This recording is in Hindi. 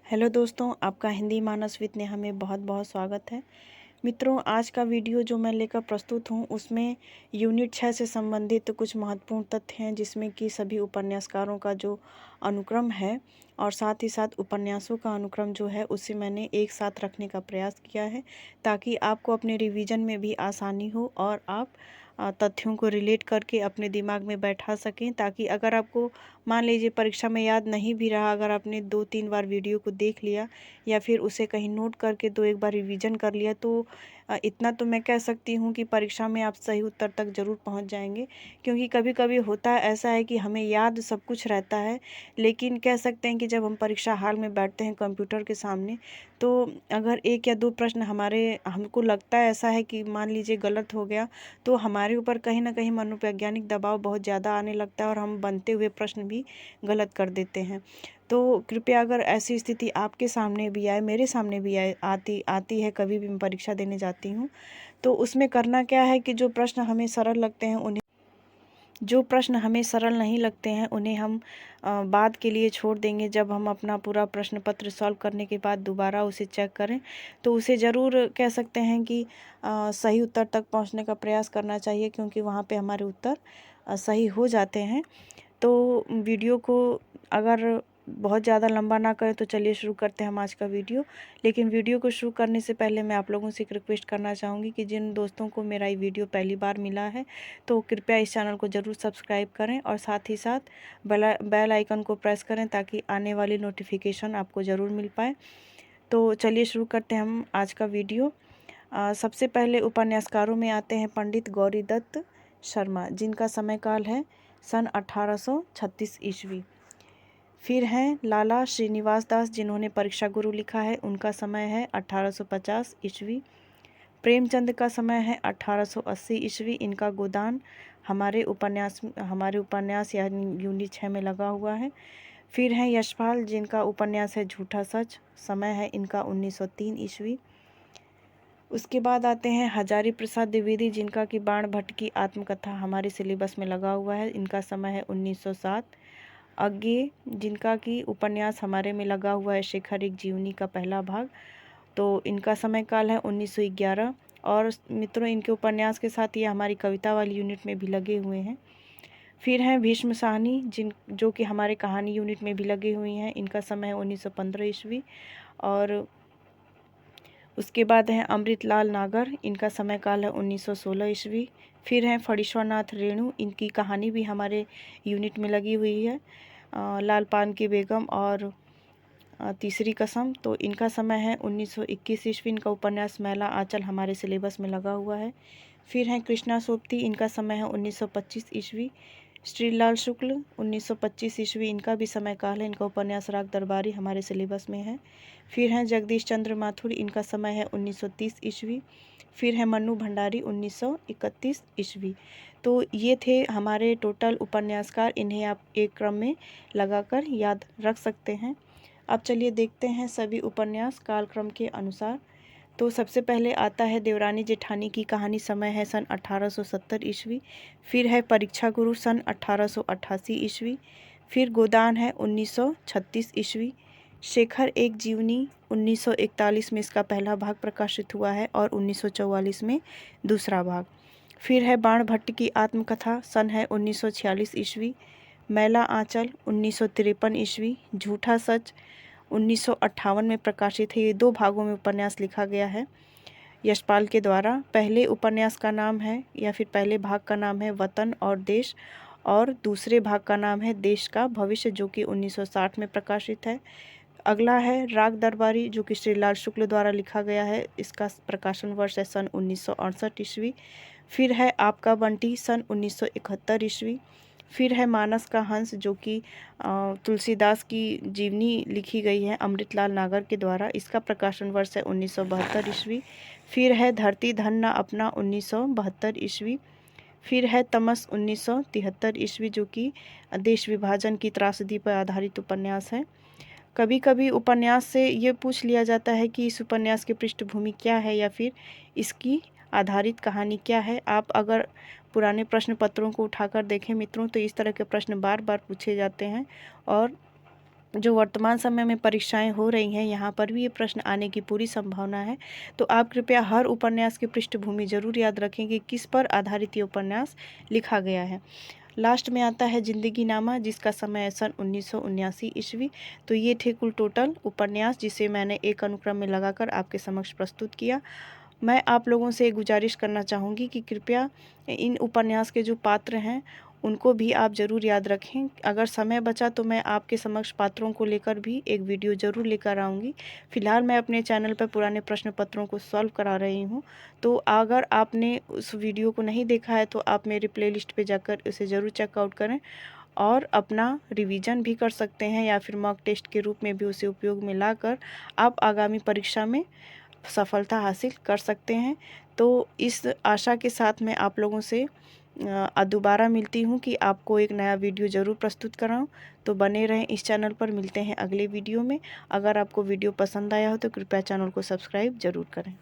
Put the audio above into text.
हेलो दोस्तों, आपका हिंदी मानस विद नेहा में बहुत बहुत स्वागत है। मित्रों, आज का वीडियो जो मैं लेकर प्रस्तुत हूँ उसमें यूनिट 6 से संबंधित कुछ महत्वपूर्ण तथ्य हैं, जिसमें कि सभी उपन्यासकारों का जो अनुक्रम है और साथ ही साथ उपन्यासों का अनुक्रम जो है उसे मैंने एक साथ रखने का प्रयास किया है, ताकि आपको अपने रिवीजन में भी आसानी हो और आप तथ्यों को रिलेट करके अपने दिमाग में बैठा सकें, ताकि अगर आपको मान लीजिए परीक्षा में याद नहीं भी रहा, अगर आपने 2-3 बार वीडियो को देख लिया या फिर उसे कहीं नोट करके 2-1 बार रिवीजन कर लिया, तो इतना तो मैं कह सकती हूँ कि परीक्षा में आप सही उत्तर तक ज़रूर पहुँच जाएंगे। क्योंकि कभी कभी होता है ऐसा है कि हमें याद सब कुछ रहता है, लेकिन कह सकते हैं कि जब हम परीक्षा हाल में बैठते हैं कंप्यूटर के सामने, तो अगर 1 या 2 प्रश्न हमको लगता है ऐसा है कि मान लीजिए गलत हो गया, तो हमारे ऊपर कहीं ना कहीं मनोवैज्ञानिक दबाव बहुत ज़्यादा आने लगता है और हम बनते हुए प्रश्न भी गलत कर देते हैं। तो कृपया, अगर ऐसी स्थिति आपके सामने भी आए, मेरे सामने भी आती आती है, कभी भी मैं परीक्षा देने जाती हूँ, तो उसमें करना क्या है कि जो प्रश्न हमें सरल नहीं लगते हैं उन्हें हम बाद के लिए छोड़ देंगे। जब हम अपना पूरा प्रश्न पत्र सॉल्व करने के बाद दोबारा उसे चेक करें, तो उसे ज़रूर कह सकते हैं कि सही उत्तर तक पहुंचने का प्रयास करना चाहिए, क्योंकि वहां पे हमारे उत्तर सही हो जाते हैं। तो वीडियो को अगर बहुत ज़्यादा लंबा ना करें तो चलिए शुरू करते हैं हम आज का वीडियो। लेकिन वीडियो को शुरू करने से पहले मैं आप लोगों से एक रिक्वेस्ट करना चाहूँगी कि जिन दोस्तों को मेरा ये वीडियो पहली बार मिला है, तो कृपया इस चैनल को ज़रूर सब्सक्राइब करें और साथ ही साथ बेल आइकन को प्रेस करें, ताकि आने वाली नोटिफिकेशन आपको ज़रूर मिल पाए। तो चलिए शुरू करते हैं हम आज का वीडियो। सबसे पहले उपन्यासकारों में आते हैं पंडित गौरीदत्त शर्मा, जिनका समय काल है सन 1836 ईस्वी। फिर हैं लाला श्रीनिवास दास, जिन्होंने परीक्षा गुरु लिखा है, उनका समय है 1850 ईस्वी। प्रेमचंद का समय है 1880 ईस्वी। इनका गोदान हमारे उपन्यास यानी यूनिट 6 में लगा हुआ है। फिर हैं यशपाल, जिनका उपन्यास है झूठा सच, समय है इनका 1903 ईस्वी। उसके बाद आते हैं हजारी प्रसाद द्विवेदी, जिनका कि बाण भट्ट की आत्मकथा हमारे सिलेबस में लगा हुआ है, इनका समय है 1907। अज्ञे, जिनका कि उपन्यास हमारे में लगा हुआ है शेखर एक जीवनी का पहला भाग, तो इनका समय काल है 1911। और मित्रों, इनके उपन्यास के साथ ये हमारी कविता वाली यूनिट में भी लगे हुए हैं। फिर हैं भीष्म साहनी, जो कि हमारे कहानी यूनिट में भी लगे हुए हैं, इनका समय है 1915 ईस्वी। और उसके बाद हैं अमृतलाल नागर, इनका समय काल है 1916 ईस्वी। फिर हैं फणीश्वरनाथ रेणु, इनकी कहानी भी हमारे यूनिट में लगी हुई है, लाल पान की बेगम और तीसरी कसम, तो इनका समय है 1921 ईस्वी। इनका उपन्यास मैला आंचल हमारे सिलेबस में लगा हुआ है। फिर हैं कृष्णा सोबती, इनका समय है 1925 ईस्वी। श्रीलाल शुक्ल 1925 ईस्वी, इनका भी समय काल है, इनका उपन्यास राग दरबारी हमारे सिलेबस में है। फिर हैं जगदीश चंद्र माथुर, इनका समय है 1930 ईस्वी। फिर है मन्नू भंडारी 1931 ईस्वी। तो ये थे हमारे टोटल उपन्यासकार, इन्हें आप एक क्रम में लगाकर याद रख सकते हैं। अब चलिए देखते हैं सभी उपन्यास कालक्रम के अनुसार। तो सबसे पहले आता है देवरानी जेठानी की कहानी, समय है सन 1870 ईस्वी। फिर है परीक्षा गुरु सन 1888 ईस्वी। फिर गोदान है 1936 ईस्वी। शेखर एक जीवनी 1941 में इसका पहला भाग प्रकाशित हुआ है और 1944 में दूसरा भाग। फिर है बाण भट्ट की आत्मकथा, सन है 1946 ईस्वी। मैला आंचल 1953 ईस्वी। झूठा सच 1958 में प्रकाशित है। ये 2 भागों में उपन्यास लिखा गया है यशपाल के द्वारा। पहले उपन्यास का नाम है या फिर पहले भाग का नाम है वतन और देश, और दूसरे भाग का नाम है देश का भविष्य, जो कि 1960 में प्रकाशित है। अगला है राग दरबारी, जो कि श्रीलाल शुक्ल द्वारा लिखा गया है, इसका प्रकाशन वर्ष है सन 1968 ईस्वी। फिर है आपका बंटी सन 1971 ईस्वी। फिर है मानस का हंस, जो कि तुलसीदास की जीवनी लिखी गई है अमृतलाल नागर के द्वारा, इसका प्रकाशन वर्ष है 1972 ईस्वी। फिर है धरती धन न अपना 1972 ईस्वी। फिर है तमस 1973 ईस्वी, जो कि देश विभाजन की त्रासदी पर आधारित उपन्यास है। कभी कभी उपन्यास से ये पूछ लिया जाता है कि इस उपन्यास की पृष्ठभूमि क्या है या फिर इसकी आधारित कहानी क्या है। आप अगर पुराने प्रश्न पत्रों को उठाकर देखें मित्रों, तो इस तरह के प्रश्न बार बार पूछे जाते हैं और जो वर्तमान समय में परीक्षाएं हो रही हैं, यहाँ पर भी ये प्रश्न आने की पूरी संभावना है। तो आप कृपया हर उपन्यास की पृष्ठभूमि जरूर याद रखें कि किस पर आधारित ये उपन्यास लिखा गया है। लास्ट में आता है जिंदगी नामा, जिसका समय है सन 1979 ईस्वी। तो ये थे कुल टोटल उपन्यास, जिसे मैंने एक अनुक्रम में लगाकर आपके समक्ष प्रस्तुत किया। मैं आप लोगों से गुजारिश करना चाहूँगी कि कृपया इन उपन्यास के जो पात्र हैं उनको भी आप ज़रूर याद रखें। अगर समय बचा तो मैं आपके समक्ष पात्रों को लेकर भी एक वीडियो ज़रूर लेकर आऊँगी। फ़िलहाल मैं अपने चैनल पर पुराने प्रश्न पत्रों को सॉल्व करा रही हूँ। तो अगर आपने उस वीडियो को नहीं देखा है तो आप मेरे प्लेलिस्ट पे जाकर उसे ज़रूर चेकआउट करें और अपना रिवीजन भी कर सकते हैं, या फिर मॉक टेस्ट के रूप में भी उसे उपयोग में लाकर आप आगामी परीक्षा में सफलता हासिल कर सकते हैं। तो इस आशा के साथ मैं आप लोगों से दोबारा मिलती हूँ कि आपको एक नया वीडियो ज़रूर प्रस्तुत कराऊँ। तो बने रहें इस चैनल पर। मिलते हैं अगले वीडियो में। अगर आपको वीडियो पसंद आया हो तो कृपया चैनल को सब्सक्राइब ज़रूर करें।